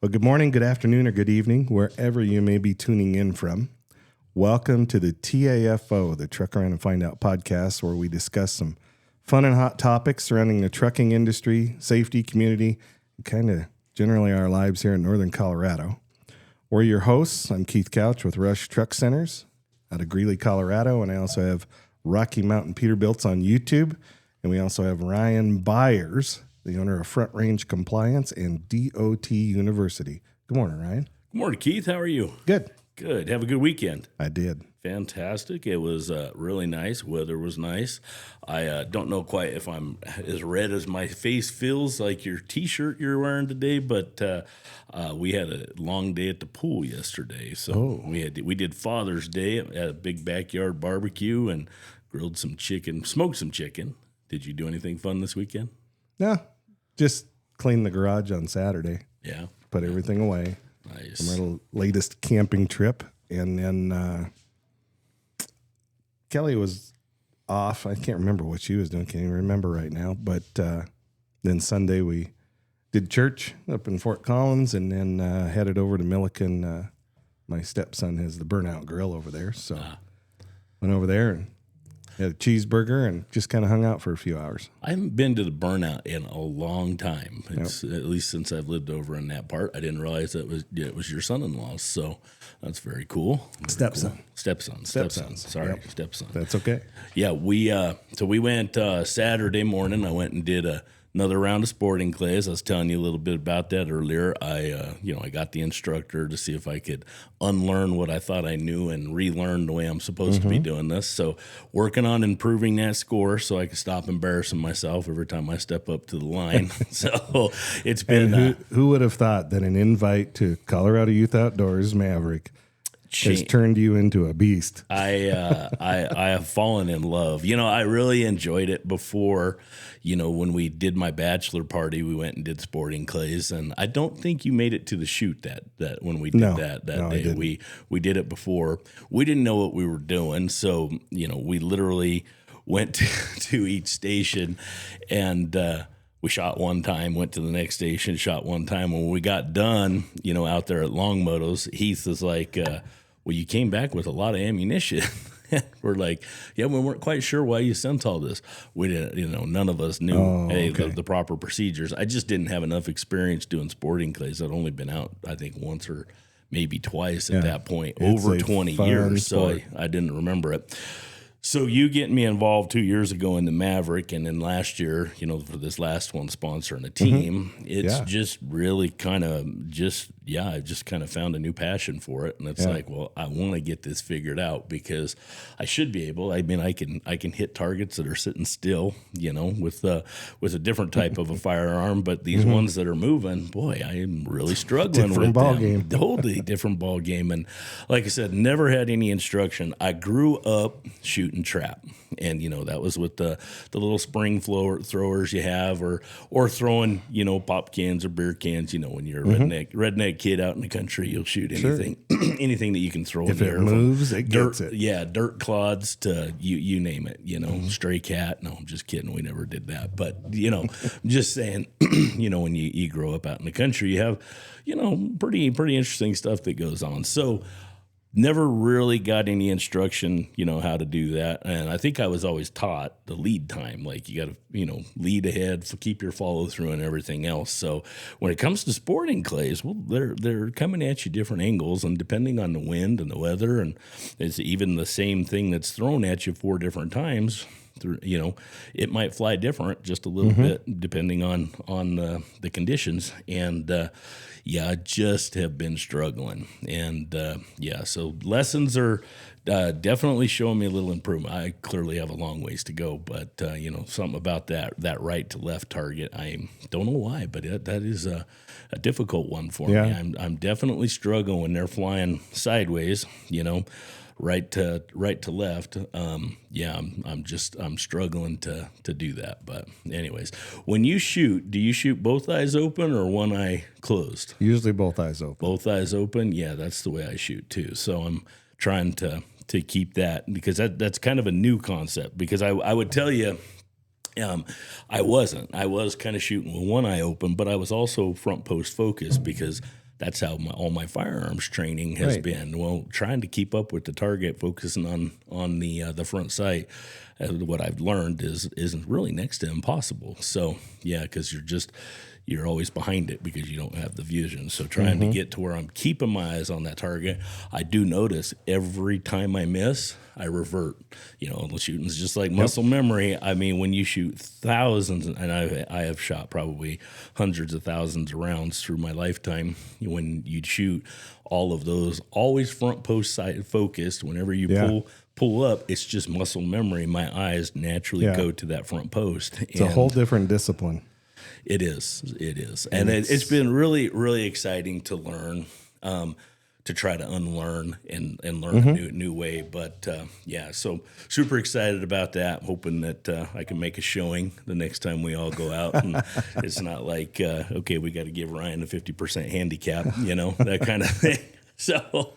Well, good morning, good afternoon, or good evening, wherever you may be tuning in from. Welcome to the TAFO, the Truck Around and Find Out podcast, where we discuss some fun and hot topics surrounding the trucking industry, safety, community, and kind of generally our lives here in northern Colorado. We're your hosts. I'm Keith Couch with Rush Truck Centers out of Greeley, Colorado, and I also have Rocky Mountain Peterbilts on YouTube, and we also have Ryan Byers, the owner of Front Range Compliance and DOT University. Good morning, Ryan. Good morning, Keith. How are you? Good. Good. Have a good weekend. I did. Fantastic. It was really nice. Weather was nice. I don't know quite if I'm as red as my face feels like your T-shirt you're wearing today, but we had a long day at the pool yesterday. So we did Father's Day at a big backyard barbecue and grilled some chicken, smoked some chicken. Did you do anything fun this weekend? No, just cleaned the garage on Saturday. Yeah. Put everything away. Nice. From our latest camping trip. And then Kelly was off. I can't remember what she was doing. Can't even remember right now. But then Sunday we did church up in Fort Collins and then headed over to Milliken. My stepson has the Burnout Grill over there. So went over there and had a cheeseburger and just kind of hung out for a few hours. I haven't been to the Burnout in a long time. It's at least since I've lived over in that part. I didn't realize it was your son-in-law, so that's very cool. Stepson. Stepson. Sorry, Yep. stepson. That's okay. Yeah, we went Saturday morning. I went and did another round of sporting clays. I was telling you a little bit about that earlier. I got the instructor to see if I could unlearn what I thought I knew and relearn the way I'm supposed to be doing this. So working on improving that score so I can stop embarrassing myself every time I step up to the line. So it's been... And who would have thought that an invite to Colorado Youth Outdoors Maverick has turned you into a beast? I have fallen in love. I really enjoyed it before. When we did my bachelor party, we went and did sporting clays, and I don't think you made it to the shoot that when we did that day. We did it before. We didn't know what we were doing, so we literally went to each station and. We shot one time, went to the next station, shot one time. When we got done, out there at Long Motos, Heath was like, well, you came back with a lot of ammunition. We're like, yeah, we weren't quite sure why you sent all this. We didn't, none of us knew the proper procedures. I just didn't have enough experience doing sporting clays. I'd only been out, I think, once or maybe twice at that point, it's over 20 years. So I didn't remember it. So you getting me involved 2 years ago in the Maverick, and then last year, for this last one, sponsoring a team, it's just really kind of I just kind of found a new passion for it, and it's like, well, I want to get this figured out because I should be able. I mean, I can hit targets that are sitting still, with a different type of a firearm, but these ones that are moving, boy, I am really struggling with them. Totally different ball game, and like I said, never had any instruction. I grew up shooting trap, and that was with the little spring throwers you have, or throwing pop cans or beer cans. When you're a redneck kid out in the country, you'll shoot anything anything that you can throw if there. It moves, it gets it. Yeah, dirt clods to you name it. Stray cat. No, I'm just kidding. We never did that. But I'm just saying. When you grow up out in the country, you have pretty interesting stuff that goes on. So. Never really got any instruction, how to do that. And I think I was always taught the lead time. Like you got to, lead ahead, keep your follow through and everything else. So when it comes to sporting clays, well, they're coming at you different angles, and depending on the wind and the weather, and it's even the same thing that's thrown at you 4 different times. It might fly different just a little bit depending on the conditions. And I just have been struggling. And so lessons are definitely showing me a little improvement. I clearly have a long ways to go, but something about that right to left target, I don't know why, but that is a difficult one for me. I'm definitely struggling when they're flying sideways. Right to left. I'm struggling to do that. But anyways, when you shoot, do you shoot both eyes open or one eye closed? Usually both eyes open. Both eyes open. Yeah, that's the way I shoot too. So I'm trying to keep that, because that's kind of a new concept, because I would tell you, I was kind of shooting with one eye open, but I was also front post focused, because that's how all my firearms training has been. Well, trying to keep up with the target, focusing on the front sight. What I've learned isn't really next to impossible. So yeah, because you're always behind it because you don't have the vision. So trying to get to where I'm keeping my eyes on that target, I do notice every time I miss, I revert. Shooting's just like muscle memory. I mean, when you shoot thousands, and I have shot probably hundreds of thousands of rounds through my lifetime, when you shoot all of those, always front post sight focused. Whenever you pull up, it's just muscle memory. My eyes naturally go to that front post. It's a whole different discipline. It is. And it's been really, really exciting to learn, to try to unlearn and learn a new way. But so super excited about that. Hoping that I can make a showing the next time we all go out. And it's not like, okay, we got to give Ryan a 50% handicap, that kind of thing. So,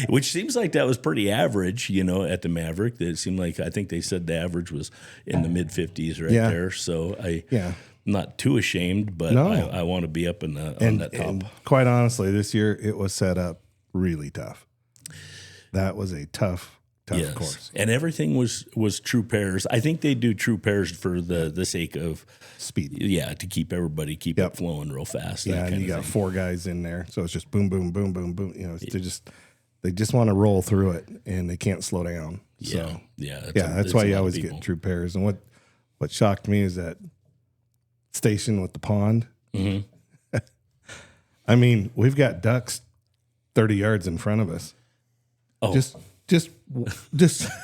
which seems like that was pretty average, at the Maverick. It seemed like, I think they said the average was in the mid 50s there. So I'm not too ashamed, but I want to be up on that top. And quite honestly, this year it was set up really tough. That was a tough course. And everything was true pairs. I think they do true pairs for the sake of speed. Yeah, to keep everybody it flowing real fast. Yeah, and you got 4 guys in there, so it's just boom, boom, boom, boom, boom. They just want to roll through it, and they can't slow down. So that's why you always get true pairs. And what shocked me is that station with the pond. Mm-hmm. I mean, we've got ducks 30 yards in front of us. Oh, just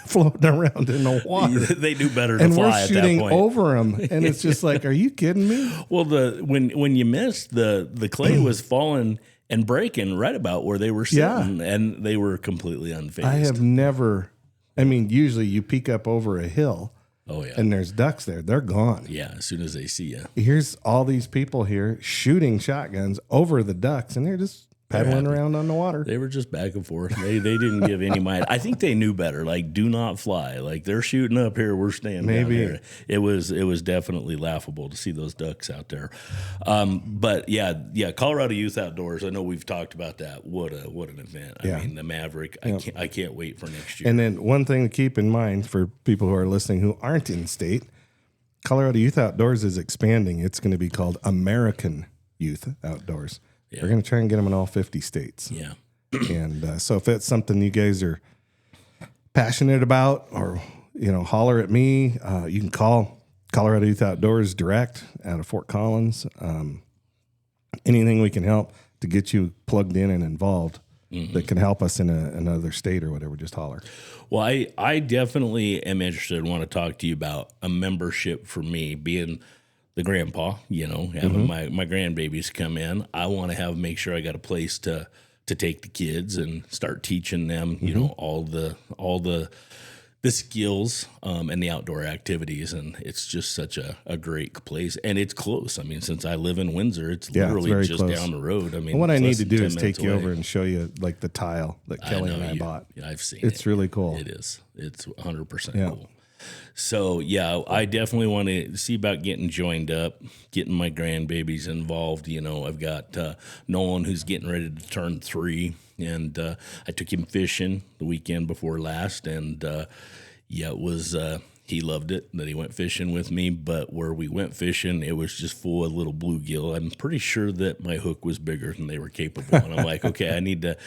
floating around in the water. They do better to fly at that point. And we're shooting over them, and it's just like, are you kidding me? Well, when you missed, the clay was falling and breaking right about where they were sitting, and they were completely unfazed. I have never. I mean, usually you peek up over a hill. Oh yeah, and there's ducks there. They're gone. Yeah, as soon as they see you. Here's all these people here shooting shotguns over the ducks, and they're just paddling around on the water. They were just back and forth. They didn't give any mind. I think they knew better. Like, do not fly. Like, they're shooting up here, we're staying down here. It was definitely laughable to see those ducks out there. But yeah, Colorado Youth Outdoors. I know we've talked about that. What an event. I mean, the Maverick. I can't wait for next year. And then one thing to keep in mind for people who are listening who aren't in state, Colorado Youth Outdoors is expanding. It's going to be called American Youth Outdoors. Yeah. We're going to try and get them in all 50 states. Yeah. And so if that's something you guys are passionate about, or, holler at me, you can call Colorado Youth Outdoors direct out of Fort Collins. Anything we can help to get you plugged in and involved that can help us in another state or whatever, just holler. Well, I definitely am interested and want to talk to you about a membership for me, being the grandpa, having my grandbabies come in. I want to make sure I got a place to take the kids and start teaching them, all the skills and the outdoor activities. And it's just such a great place. And it's close. I mean, since I live in Windsor, it's literally just close. Down the road. I mean, what I need to do is take you over and show you like the tile that Kelly and I bought. Yeah, I've seen it. It's really cool. It is. It's 100% cool. So, I definitely want to see about getting joined up, getting my grandbabies involved. I've got Nolan, who's getting ready to turn 3, and I took him fishing the weekend before last, and it was he loved it that he went fishing with me. But where we went fishing, it was just full of little bluegill. I'm pretty sure that my hook was bigger than they were capable. And I'm like, okay, I need to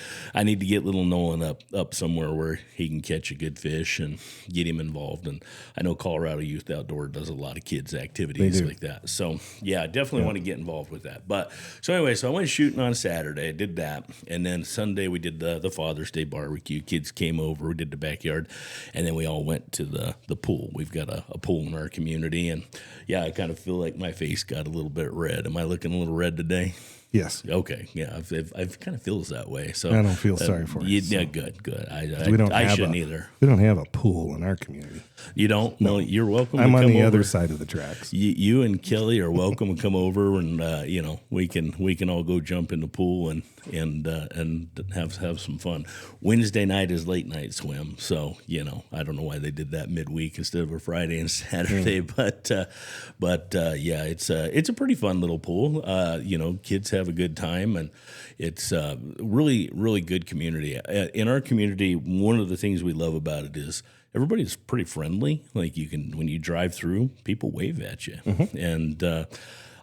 get little Nolan up somewhere where he can catch a good fish and get him involved. And I know Colorado Youth Outdoor does a lot of kids activities like that. So I definitely want to get involved with that. But so I went shooting on Saturday. I did that, and then Sunday we did the Father's Day barbecue. Kids came over. We did the backyard, and then we all went to the pool. We've got a pool in our community, and I kind of feel like my face got a little bit red. Am I looking a little red today? Yes. Okay. Yeah. I've kind of feels that way. So I don't feel sorry for you. Yeah. Good. I shouldn't either. We don't have a pool in our community. You don't? No. You're welcome. I'm to on come the over. Other side of the tracks. You and Kelly are welcome to come over, and we can all go jump in the pool and have some fun. Wednesday night is late night swim, so I don't know why they did that midweek instead of a Friday and Saturday, but it's a pretty fun little pool. Kids have a good time, and it's really, really good community. In our community, one of the things we love about it is everybody's pretty friendly. Like when you drive through, people wave at you. And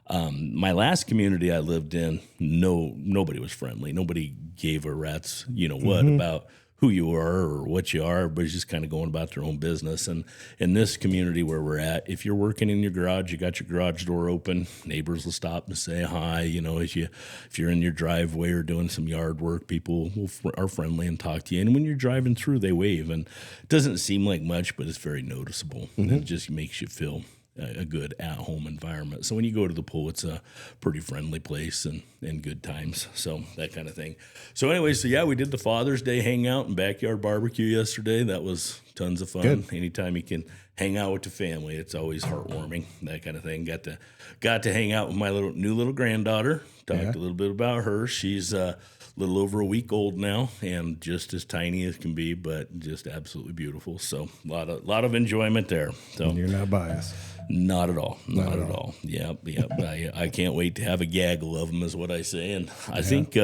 my last community I lived in, nobody was friendly. Nobody gave a rat's what about who you are or what you are, but it's just kind of going about their own business. And in this community where we're at, if you're working in your garage, you got your garage door open, neighbors will stop and say hi. If you're in your driveway or doing some yard work, people are friendly and talk to you. And when you're driving through, they wave. And it doesn't seem like much, but it's very noticeable. And it just makes you feel a good at-home environment. So when you go to the pool, it's a pretty friendly place and good times. So that kind of thing. So anyway, we did the Father's Day hangout and backyard barbecue yesterday. That was tons of fun. Good. Anytime you can hang out with the family, it's always heartwarming, that kind of thing. Got to hang out with my new little granddaughter. Talked a little bit about her. She's a little over a week old now and just as tiny as can be, but just absolutely beautiful. So a lot of enjoyment there. So And you're not biased. not at all. Not at all. Yep. I can't wait to have a gaggle of them, is what I say. And I think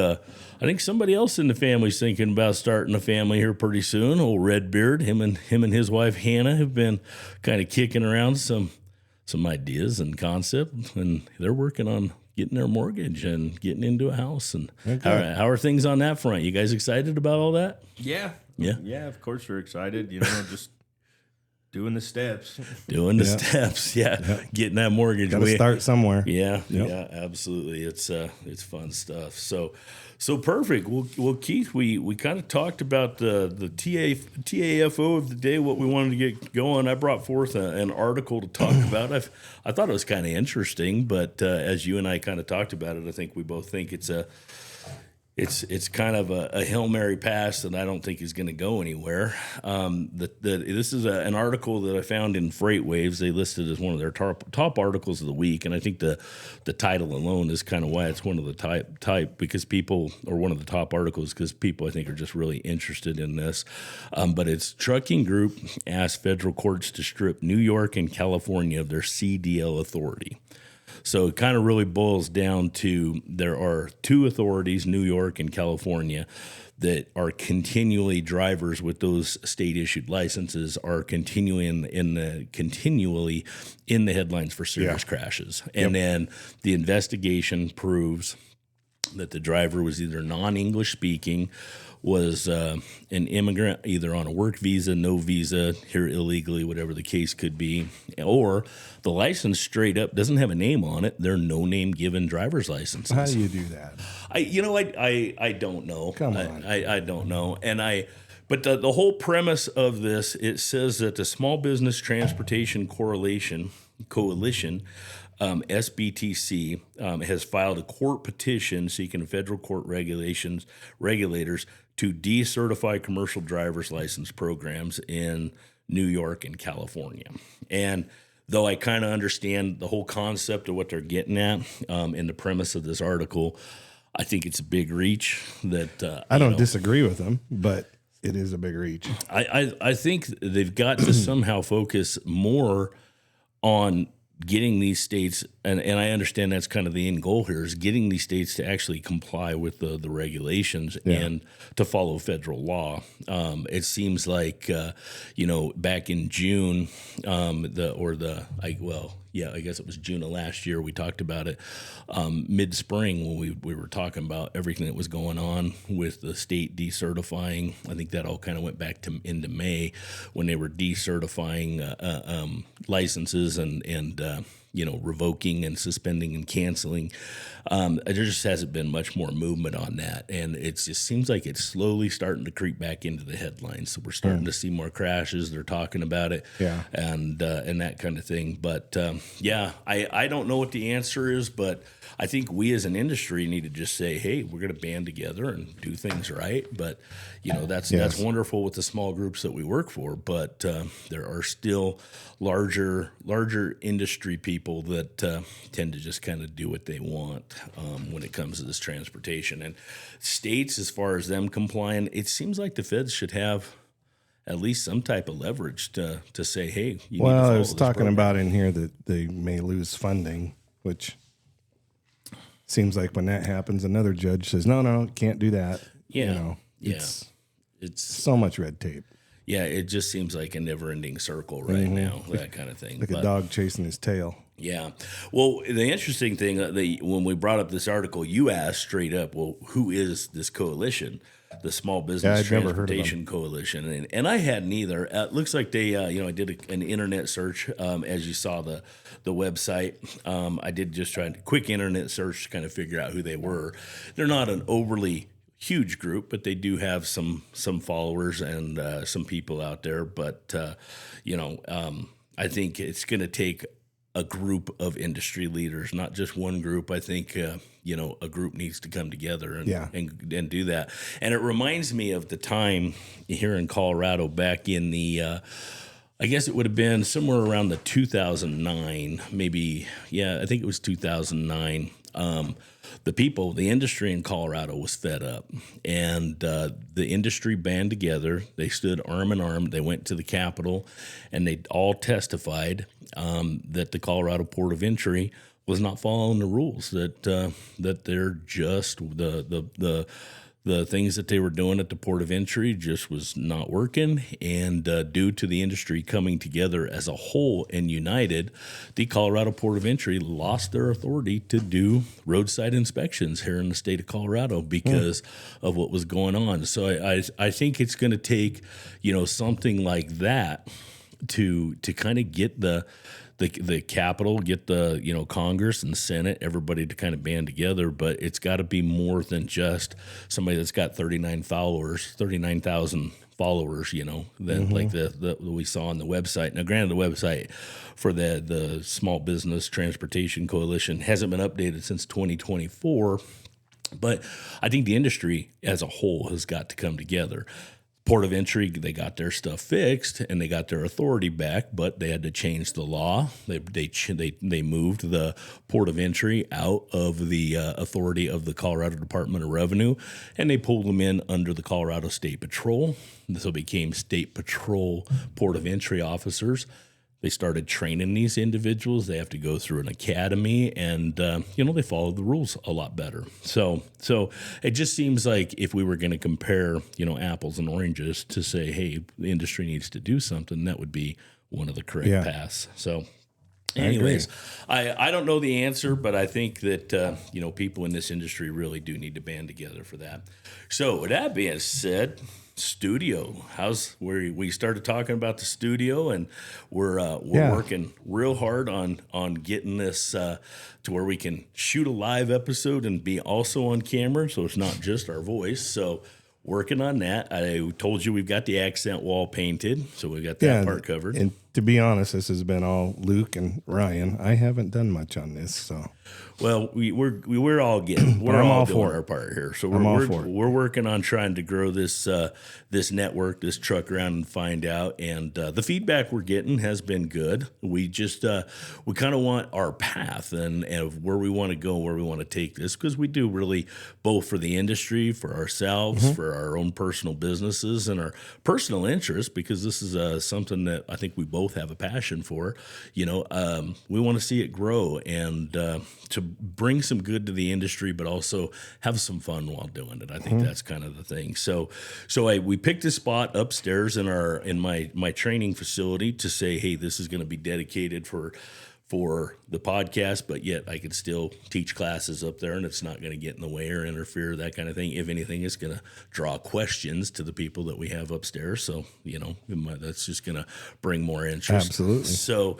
somebody else in the family's thinking about starting a family here pretty soon. Old Redbeard, him and his wife Hannah have been kind of kicking around some ideas and concept, and they're working on getting their mortgage and getting into a house. And how are things on that front? You guys excited about all that? Yeah. Of course, we're excited. Just doing the steps. Steps, getting that mortgage. Got to start somewhere. Yeah, absolutely. It's fun stuff. So perfect. Well, Keith, we kind of talked about the TAFO of the day, what we wanted to get going. I brought forth an article to talk about. I thought it was kind of interesting, but as you and I kind of talked about it, I think we both think it's kind of a Hail Mary pass that I don't think is going to go anywhere. This is an article that I found in Freight Waves. They listed as one of their top articles of the week, and I think the title alone is kind of why it's one of the type because people, or one of the top articles, because people I think are just really interested in this. But it's Trucking Group asks federal courts to strip New York and California of their CDL authority. So it kind of really boils down to there are two authorities, New York and California, that are continually drivers with those state-issued licenses are continually in the headlines for serious crashes. And then the investigation proves that the driver was either non-English speaking, was an immigrant either on a work visa, no visa, here illegally, whatever the case could be, or the license straight up doesn't have a name on it. They're no-name given driver's licenses. How do you do that? I don't know. Come on. I don't know. But the whole premise of this, it says that the Small Business Transportation Coalition, SBTC, has filed a court petition seeking federal court regulators to decertify commercial driver's license programs in New York and California. And though I kind of understand the whole concept of what they're getting at in the premise of this article, I think it's a big reach. That I don't disagree with them, but it is a big reach. I think they've got to somehow focus more on getting these states, and I understand that's kind of the end goal here, is getting these states to actually comply with the regulations and to follow federal law. It seems like, back in June, I guess it was June of last year, we talked about it, mid-spring when we were talking about everything that was going on with the state decertifying. I think that all kind of went back into May when they were decertifying licenses and revoking and suspending and canceling. There just hasn't been much more movement on that. And it just seems like it's slowly starting to creep back into the headlines. So we're starting to see more crashes. They're talking about it and that kind of thing. But I don't know what the answer is, but I think we as an industry need to just say, hey, we're going to band together and do things right. But, that's wonderful with the small groups that we work for. But there are still larger industry people that tend to just kind of do what they want when it comes to this transportation. And states, as far as them complying, it seems like the feds should have at least some type of leverage to say, hey, you need to follow I was this talking program. about in here that they may lose funding, which seems like when that happens, another judge says, no, can't do that. Yeah. It's It's so much red tape. Yeah, it just seems like a never-ending circle right now, that kind of thing. Like a dog chasing his tail. Yeah. Well, the interesting thing, when we brought up this article, you asked straight up, well, who is this coalition, the Small Business I'd never heard of Transportation Coalition? And I hadn't either. It looks like they, I did an internet search as you saw the website. I did just try a quick internet search to kind of figure out who they were. They're not an overly huge group, but they do have some followers and some people out there. But I think it's going to take a group of industry leaders, not just one group. I think a group needs to come together and do that. And it reminds me of the time here in Colorado back in the I guess it would have been somewhere around the 2009, maybe. Yeah, I think it was 2009. The industry in Colorado was fed up, and the industry band together. They stood arm in arm. They went to the Capitol, and they all testified that the Colorado Port of Entry was not following the rules. That they're just the things that they were doing at the Port of Entry just was not working. And due to the industry coming together as a whole and united, the Colorado Port of Entry lost their authority to do roadside inspections here in the state of Colorado because of what was going on. So I think it's going to take, something like that to kind of get the Capitol, get the Congress and Senate, everybody to kind of band together. But it's got to be more than just somebody that's got 39,000 followers, than like the we saw on the website. Now, granted, the website for the Small Business Transportation Coalition hasn't been updated since 2024. But I think the industry as a whole has got to come together. Port of Entry, they got their stuff fixed and they got their authority back, but they had to change the law. They moved the Port of Entry out of the authority of the Colorado Department of Revenue, and they pulled them in under the Colorado State Patrol. So it became State Patrol Port of Entry officers. They started training these individuals. They have to go through an academy, and they follow the rules a lot better. So it just seems like if we were going to compare, apples and oranges to say, hey, the industry needs to do something, that would be one of the correct paths. So, anyways, I don't know the answer, but I think that people in this industry really do need to band together for that. So, with that being said, studio, we started talking about the studio, and we're working real hard on getting this to where we can shoot a live episode and be also on camera, so it's not just our voice. So working on that. I told you we've got the accent wall painted, so we got that part covered. And to be honest, this has been all Luke and Ryan. I haven't done much on this, so. Well, we're all doing our part here. So we're working on trying to grow this this network, this Truck Around and Find Out, and the feedback we're getting has been good. We just we kind of want our path and where we want to go, where we want to take this, because we do really both for the industry, for ourselves, for our own personal businesses, and our personal interests, because this is something that I think we both have a passion for. We want to see it grow and to bring some good to the industry, but also have some fun while doing it. I think that's kind of the thing. So we picked a spot upstairs in my training facility to say, hey, this is going to be dedicated for the podcast, but yet I could still teach classes up there, and it's not going to get in the way or interfere, that kind of thing. If anything, it's going to draw questions to the people that we have upstairs. So, that's just going to bring more interest. Absolutely. So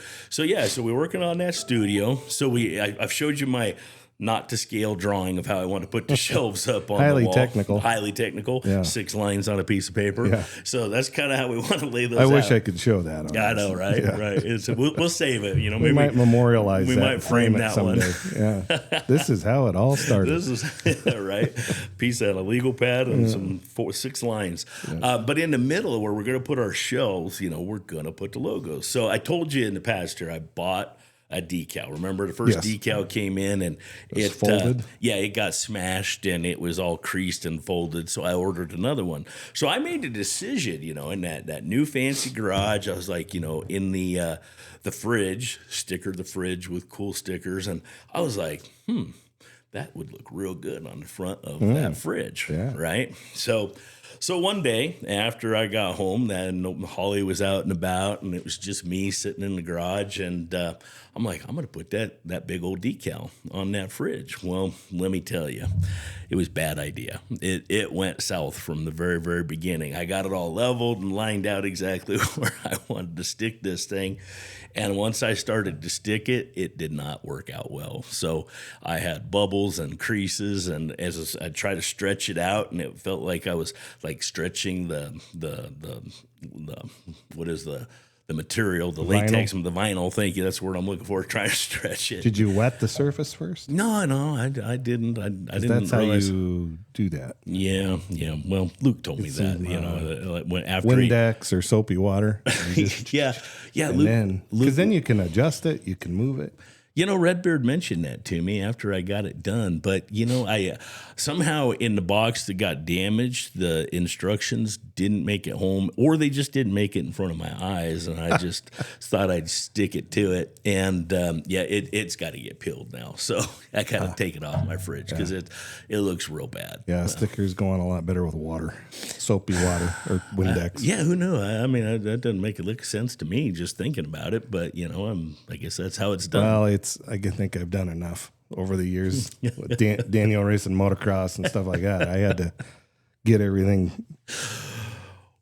we're working on that studio. So I've showed you my not to scale drawing of how I want to put the shelves up on the wall. Highly technical. Yeah. 6 lines on a piece of paper. Yeah. So that's kind of how we want to lay those out. I wish I could show that. I know, right? Yeah. Right. We'll save it. Maybe we might memorialize we that. Might frame that someday. One. Yeah. This is how it all started. This is right. Piece of a legal pad and some 6 lines. Yeah. But in the middle where we're going to put our shelves, we're going to put the logos. So I told you in the past here, I bought a decal. Remember the first decal came in and it folded? It got smashed and it was all creased and folded. So I ordered another one. So I made a decision, in that new fancy garage. I was like, in the fridge, the fridge with cool stickers. And I was like, that would look real good on the front of that fridge, right? So one day after I got home, then Holly was out and about, and it was just me sitting in the garage, and I'm like, I'm going to put that big old decal on that fridge. Well, let me tell you, it was a bad idea. It went south from the very, very beginning. I got it all leveled and lined out exactly where I wanted to stick this thing. And once I started to stick it, it did not work out well. So I had bubbles and creases, and as I tried to stretch it out, and it felt like I was like stretching the what is the material, the latex and the vinyl. Thank you. That's the word I'm looking for. Trying to stretch it. Did you wet the surface first? No, I didn't. I didn't. That's realize. how you do that. Yeah. Well, Luke told me that. When after Windex or soapy water. yeah. And Luke, then you can adjust it, you can move it. Redbeard mentioned that to me after I got it done. But, I somehow in the box that got damaged, the instructions didn't make it home, or they just didn't make it in front of my eyes. And I just thought I'd stick it to it. And, it's got to get peeled now. So I got to take it off my fridge because it looks real bad. Yeah, stickers go on a lot better with water, soapy water or Windex. Who knew? I mean, that doesn't make it look sense to me just thinking about it. But, I guess that's how it's done. Well, I think I've done enough over the years with Daniel racing motocross and stuff like that. I had to get everything.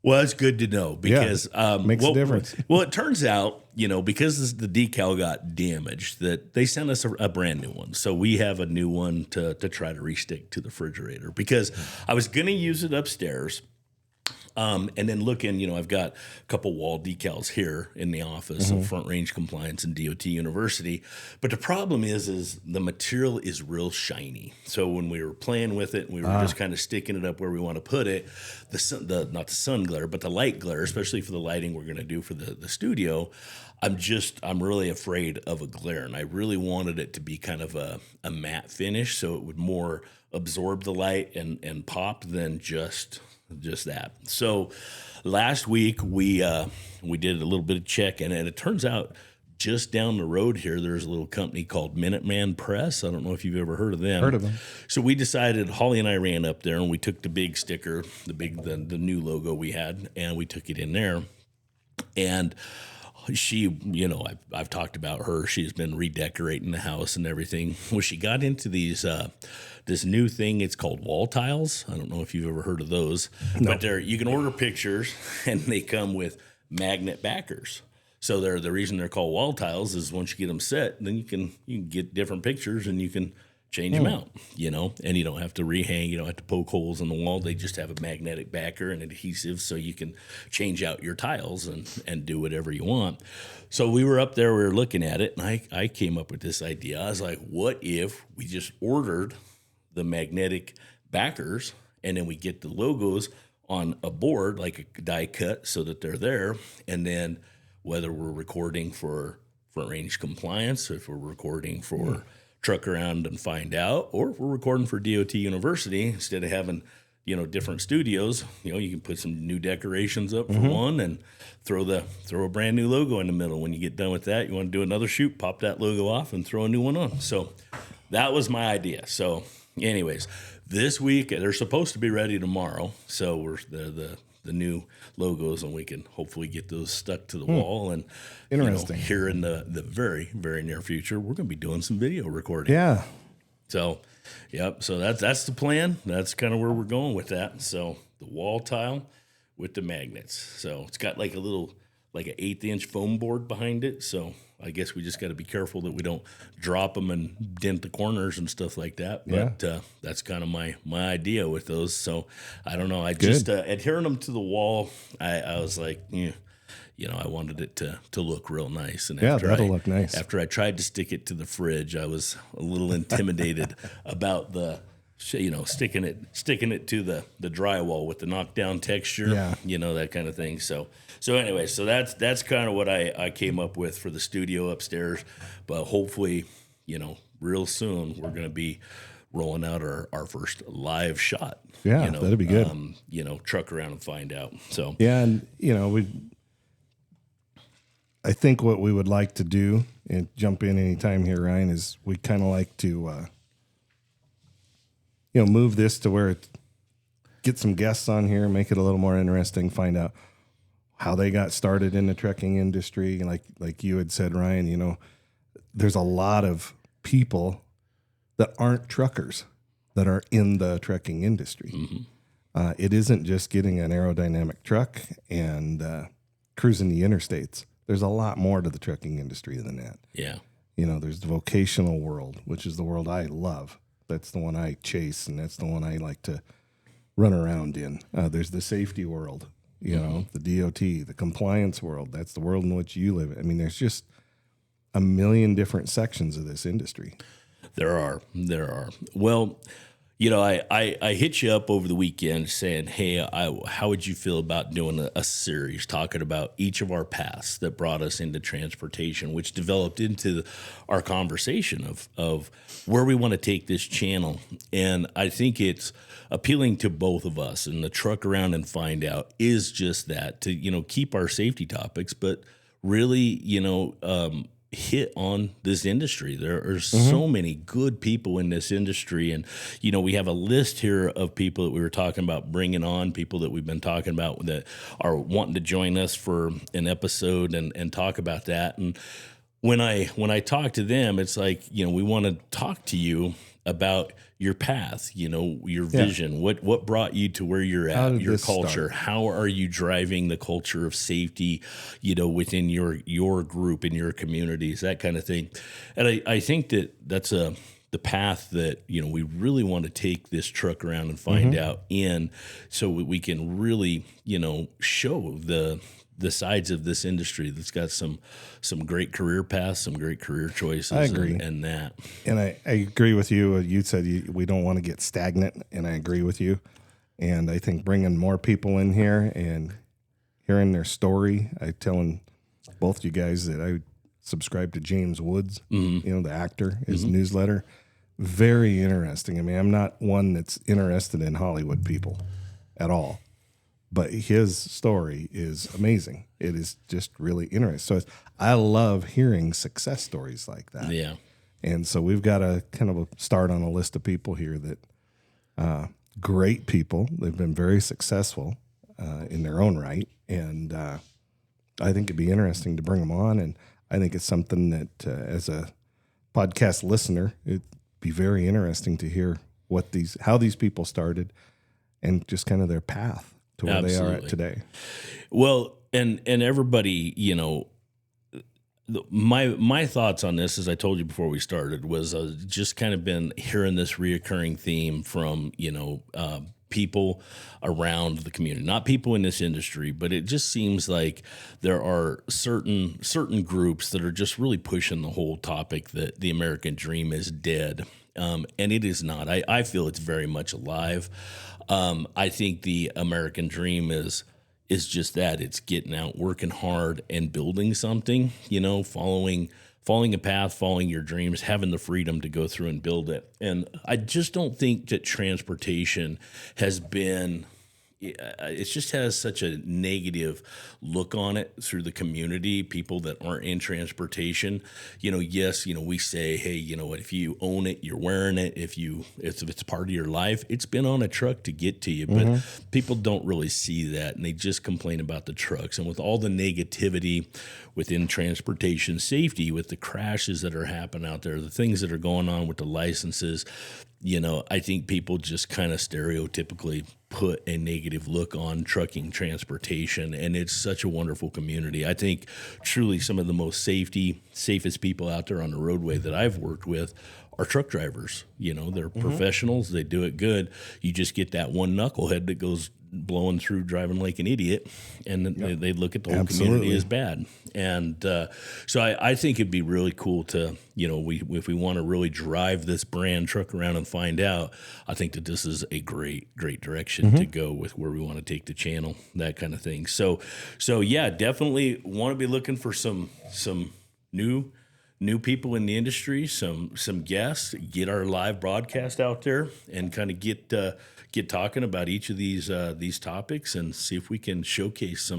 Well, it's good to know because makes a difference. Well, it turns out, because the decal got damaged, that they sent us a brand new one. So we have a new one to try to restick to the refrigerator because I was going to use it upstairs. And then looking, I've got a couple wall decals here in the office of Front Range Compliance and DOT University. But the problem is the material is real shiny. So when we were playing with it and we were just kind of sticking it up where we want to put it, not the sun glare, but the light glare, especially for the lighting we're going to do for the studio, I'm really afraid of a glare. And I really wanted it to be kind of a matte finish so it would more absorb the light and pop than just that. So last week we did a little bit of checking, and it turns out just down the road here there's a little company called Minuteman Press. I don't know if you've ever heard of them. Heard of them. So we decided, Holly and I ran up there and we took the big sticker, the new logo we had, and we took it in there. And she, I've talked about her. She's been redecorating the house and everything. Well, she got into these this new thing. It's called wall tiles. I don't know if you've ever heard of those, but you can order pictures and they come with magnet backers. So the reason they're called wall tiles is once you get them set, then you can get different pictures and you can change them out, and you don't have to rehang, you don't have to poke holes in the wall. They just have a magnetic backer and adhesive so you can change out your tiles and do whatever you want. So we were up there, we were looking at it, and I came up with this idea. I was like, what if we just ordered the magnetic backers and then we get the logos on a board, like a die cut so that they're there, and then whether we're recording for Front Range Compliance, or if we're recording for Truck Around and Find Out, or if we're recording for DOT University, instead of having, different studios, you can put some new decorations up for one and throw a brand new logo in the middle. When you get done with that, you want to do another shoot, pop that logo off and throw a new one on. So that was my idea. So anyways, this week, they're supposed to be ready tomorrow. So we're the new logos, and we can hopefully get those stuck to the wall. And interesting. Here in the very, very near future, we're going to be doing some video recording. Yeah. So, yep. So that's the plan. That's kind of where we're going with that. So the wall tile with the magnets. So it's got like an 1/8 foam board behind it. So I guess we just got to be careful that we don't drop them and dent the corners and stuff like that. But that's kind of my idea with those. So I don't know. Just adhering them to the wall, I was like, I wanted it to look real nice. And that'll look nice. After I tried to stick it to the fridge, I was a little intimidated about sticking it to the drywall with the knockdown texture, that kind of thing. So anyway, so that's kind of what I came up with for the studio upstairs. But hopefully, real soon we're going to be rolling out our first live shot. Yeah, that'd be good. Truck Around and Find Out. So and I think what we would like to do, and jump in anytime here, Ryan, is we kind of like to move this to where get some guests on here, make it a little more interesting, find out how they got started in the trucking industry. Like you had said, Ryan, there's a lot of people that aren't truckers that are in the trucking industry. Mm-hmm. It isn't just getting an aerodynamic truck and cruising the interstates. There's a lot more to the trucking industry than that. Yeah. There's the vocational world, which is the world I love. That's the one I chase, and that's the one I like to run around in. There's the safety world, the DOT, the compliance world. That's the world in which you live. I mean, there's just a million different sections of this industry. There are. Well, I hit you up over the weekend saying, hey, how would you feel about doing a series talking about each of our paths that brought us into transportation, which developed into our conversation of where we want to take this channel. And I think it's appealing to both of us, and the Truck Around and Find Out is just that, to, keep our safety topics, but really, hit on this industry. There are so many good people in this industry. And, we have a list here of people that we were talking about bringing on, people that we've been talking about that are wanting to join us for an episode and talk about that. And when I talk to them, it's like, we want to talk to you about your path, your vision, what brought you to where you're at, your culture, how are you driving the culture of safety, within your group, in your communities, that kind of thing. And I think that's the path that, we really want to take this Truck Around and Find Out in, so we can really, show the sides of this industry that's got some great career paths, some great career choices. I agree. And that. And I agree with you. You said we don't want to get stagnant, and I agree with you. And I think bringing more people in here and hearing their story, I telling both you guys that I subscribe to James Woods, the actor, his newsletter. Very interesting. I mean, I'm not one that's interested in Hollywood people at all. But his story is amazing. It is just really interesting. So I love hearing success stories like that. Yeah. And so we've got a kind of a start on a list of people here that great people. They've been very successful in their own right. And I think it'd be interesting to bring them on. And I think it's something that as a podcast listener, it'd be very interesting to hear how these people started and just kind of their path to where they are at today. Well, and everybody, my thoughts on this, as I told you before we started, was just kind of been hearing this reoccurring theme from, people around the community, not people in this industry, but it just seems like there are certain groups that are just really pushing the whole topic that the American dream is dead. And it is not. I feel it's very much alive. I think the American dream is just that. It's getting out, working hard, and building something, following a path, following your dreams, having the freedom to go through and build it. And I just don't think that transportation has been, it just has such a negative look on it through the community, people that aren't in transportation. Yes, we say, hey, if you own it, you're wearing it. If it's part of your life, it's been on a truck to get to you. But people don't really see that, and they just complain about the trucks. And with all the negativity within transportation safety, with the crashes that are happening out there, the things that are going on with the licenses, I think people just kind of stereotypically put a negative look on trucking transportation, and it's such a wonderful community. I think truly some of the most safest people out there on the roadway that I've worked with are truck drivers. They're professionals. They do it good. You just get that one knucklehead that goes blowing through driving like an idiot, and they look at the whole community as bad. And so I think it'd be really cool to, if we want to really drive this brand Truck Around and Find Out, I think that this is a great direction to go with where we want to take the channel, that kind of thing. So yeah, definitely want to be looking for some new people in the industry, some guests, get our live broadcast out there, and kind of get talking about each of these topics, and see if we can showcase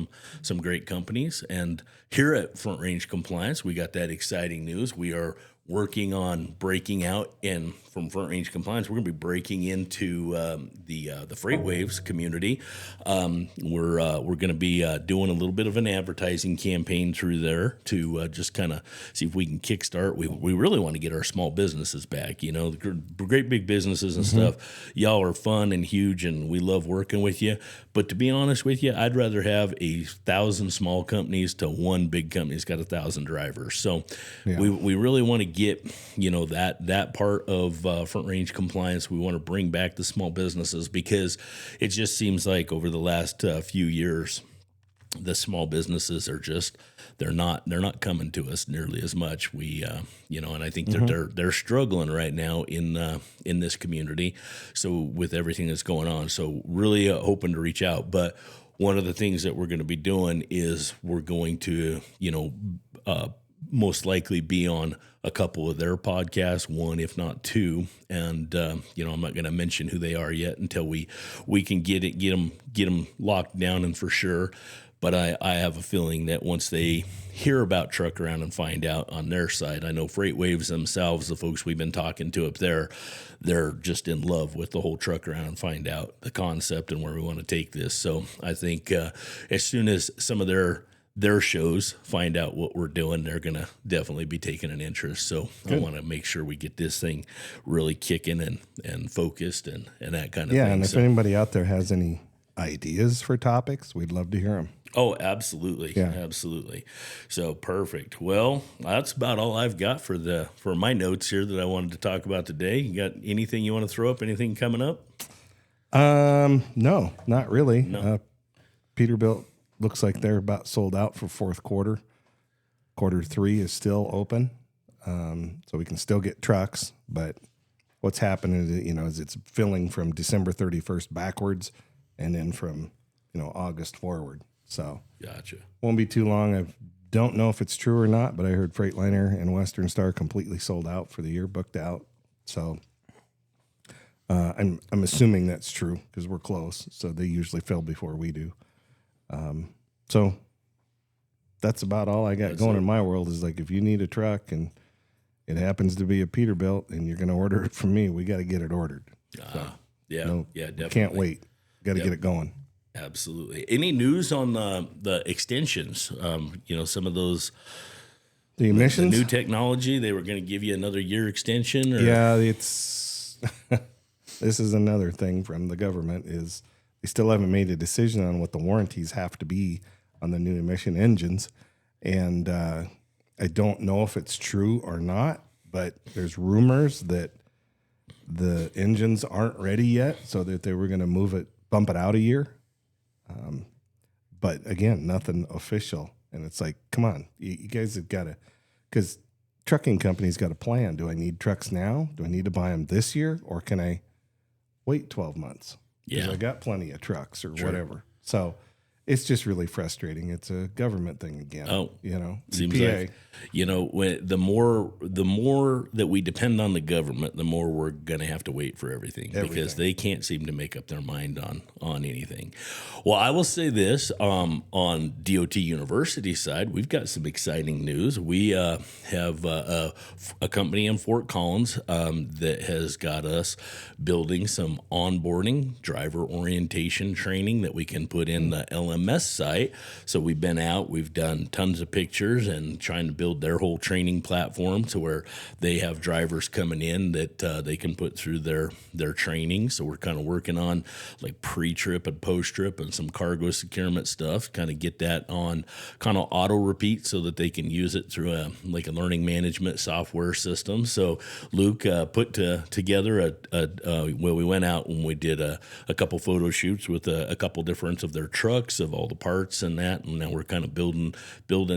some great companies. And here at Front Range Compliance, we got that exciting news. We are working on breaking out, and from Front Range Compliance, we're going to be breaking into the Freight Waves community. We're going to be doing a little bit of an advertising campaign through there to just kind of see if we can kickstart. We really want to get our small businesses back. You know, the great big businesses and stuff. Y'all are fun and huge, and we love working with you. But to be honest with you, I'd rather have 1,000 small companies to one big company that's got 1,000 drivers. So we really want to get, you know, that part of Front Range Compliance. We want to bring back the small businesses, because it just seems like over the last few years, the small businesses are just they're not coming to us nearly as much. We you know, and I think they're struggling right now in this community. So with everything that's going on, so really hoping to reach out. But one of the things that we're going to be doing is we're going to, you know, most likely be on a couple of their podcasts, one if not two, and you know, I'm not going to mention who they are yet until we can get them locked down and for sure. But I have a feeling that once they hear about Truck Around and find out on their side, I know Freight Waves themselves, the folks we've been talking to up there, they're just in love with the whole Truck Around and find out the concept and where we want to take this. So I think as soon as some of their shows find out what we're doing, they're going to definitely be taking an interest. So I want to make sure we get this thing really kicking and focused and that kind of thing. Yeah, and if anybody out there has any ideas for topics, we'd love to hear them. Oh, absolutely. Yeah. Absolutely. So perfect. Well, that's about all I've got for my notes here that I wanted to talk about today. You got anything you want to throw up? Anything coming up? No, not really. No. Peterbilt looks like they're about sold out for fourth quarter. Quarter 3 is still open. So we can still get trucks, but what's happening is, you know, is it's filling from December 31st backwards and then from, you know, August forward. So gotcha. Won't be too long. I don't know if it's true or not, but I heard Freightliner and Western Star completely sold out for the year, booked out. So I'm assuming that's true because we're close. So they usually fill before we do. So that's about all I got going in my world is like, if you need a truck and it happens to be a Peterbilt and you're going to order it from me, we got to get it ordered. Definitely. Can't wait. Got to get it going. Absolutely. Any news on the extensions? You know, some of those, the emissions, the new technology, they were going to give you another year extension. Or? Yeah, it's, this is another thing from the government is they still haven't made a decision on what the warranties have to be on the new emission engines. And I don't know if it's true or not, but there's rumors that the engines aren't ready yet, so that they were going to bump it out a year. But again, nothing official. And it's like, come on, you guys have got to, because trucking companies got a plan. Do I need trucks now? Do I need to buy them this year? Or can I wait 12 months? Because I got plenty of trucks or whatever. So it's just really frustrating. It's a government thing again. Oh, you know, seems EPA. like, you know, the more that we depend on the government, the more we're going to have to wait for everything because they can't seem to make up their mind on anything. Well, I will say this, on DOT University side, we've got some exciting news. We have a company in Fort Collins that has got us building some onboarding driver orientation training that we can put in the LMS site. So we've been out, we've done tons of pictures and trying to build their whole training platform to where they have drivers coming in that they can put through their training. So we're kind of working on like pre-trip and post-trip and some cargo securement stuff, kind of get that on kind of auto repeat so that they can use it through a learning management software system. So Luke put together we went out and we did a couple photo shoots with a couple different of their trucks of all the parts and that, and now we're kind of building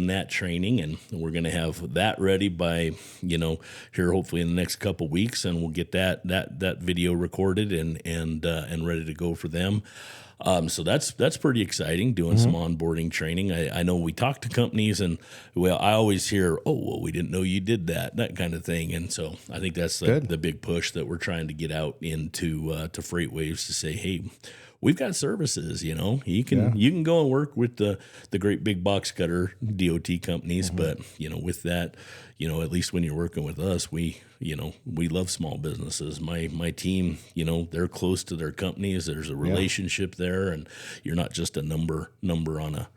that training, and we're going to have that ready by here hopefully in the next couple weeks, and we'll get that video recorded and ready to go for them. So that's pretty exciting, doing some onboarding training. I know we talk to companies and, well, I always hear, oh, well, we didn't know you did that kind of thing. And so I think that's the big push that we're trying to get out into to Freight Waves to say, hey, we've got services, you know. You can go and work with the great big box cutter DOT companies, but you know, with that, you know, at least when you're working with us, we love small businesses. My team, you know, they're close to their companies. There's a relationship there, and you're not just a number on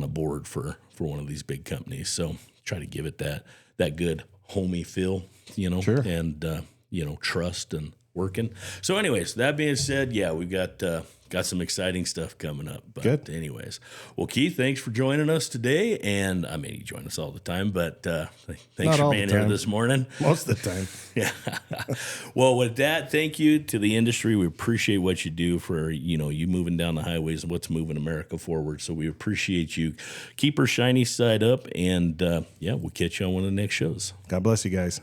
a board for one of these big companies. So try to give it that good homey feel, you know, and you know, trust and working. So anyways, that being said, yeah, we've got some exciting stuff coming up. But Good. anyways, well, Keith, thanks for joining us today. And I mean, you join us all the time, but thanks for being here this morning. Most of the time. Yeah. Well, with that, thank you to the industry. We appreciate what you do for, you know, you moving down the highways and what's moving America forward. So we appreciate you. Keep our shiny side up, and we'll catch you on one of the next shows. God bless you guys.